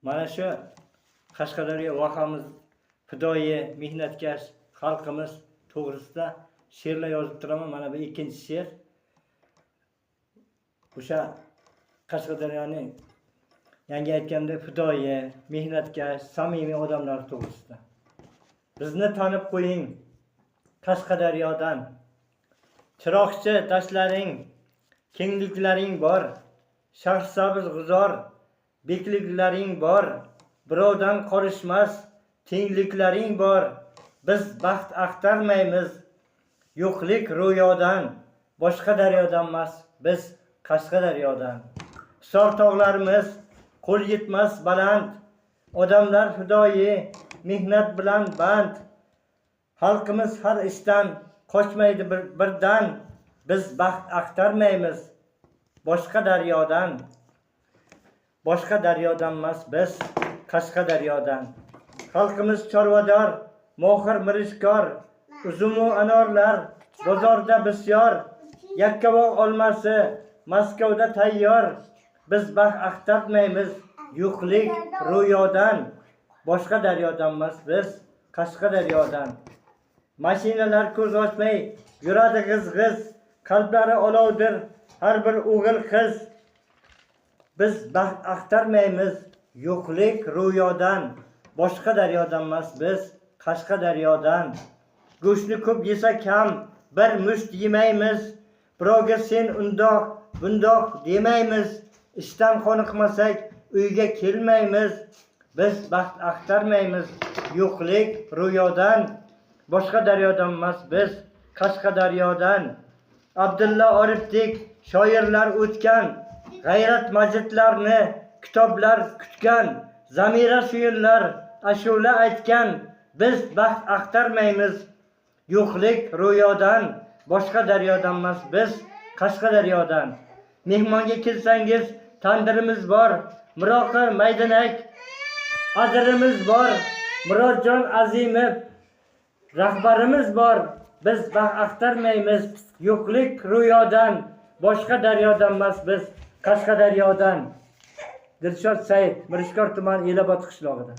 Mana shu Qashqadaryo vohamiz fidoyi, mehnatkash xalqimiz to'g'risida she'rlar yozib turaman. Mana bu ikkinchi she'r. O'sha Qashqadaryoning yangi aytganda fidoyi, mehnatkash, samimiy odamlar to'g'risida. Bizni tanib qo'ying Qashqadaryodan. Chiroqchi tashlaring, kengliklaring bor. Shahrsabz g'uzor, bekliklaring bor. Birovdan qolishmas, tengliklaring bor. Biz baxt axtarmaymiz, yo'qlik ro'yodan. Boshqa daryodan emas, biz Qashqadaryodan. Hisor tog'larimiz qo'l yetmas baland. Odamlar fidoyi, mehnat bilan band. Xalqimiz har ishdan qochmaydi birdan. Biz baxt axtarmaymiz, boshqa daryodan. Boshqa daryodan emas, biz Qashqadaryodan. Xalqimiz chorvador, mohir mirishkor. Uzumu anorlar bozorda bisyor. Yakkavoq olmasi Moskvada tayyor. Biz baxt axtarmaymiz, yo'qlik ro'yodan. Boshqa daryodan emas, biz Qashqadaryodan. Mashinalar ko'z ochmay yuradi g'iz-g'iz. Qalblari olovdir har bir o'g'il qiz. Biz baxt axtarmaymiz, yo'qlik ro'yodan. Boshqa daryodan emas, biz Qashqadaryodan. Go'shtni ko'p yesa kam, bir musht yemaymiz. Birovga sen undoq, bundoq demaymiz. Ishdan qoniqmasak uyga kelmaymiz. Biz baxt axtarmaymiz, yo'qlik ro'yodan. Boshqa daryodan emas, biz Qashqadaryodan. Abdulla Orifdek shoirlar o'tgan, g'ayrat majidlarni kitoblar kutgan, zamira suyunlar ashula aytgan. Biz baxt axtarmaymiz, yo'qlik ro'yodan. Boshqa daryodan emas, biz Qashqadaryodan. Mehmonga kelsangiz tandirimiz bor, Miroqi Maydanak adirimiz bor. Murodjon Azimov rahbarimiz bor. Biz baxt axtarmaymiz, yo'qlik ro'yodan. Boshqa daryodan emas, biz Qashqadaryodan. Dilshod Said, Mirishkor tumani Elobod qishlog'ida.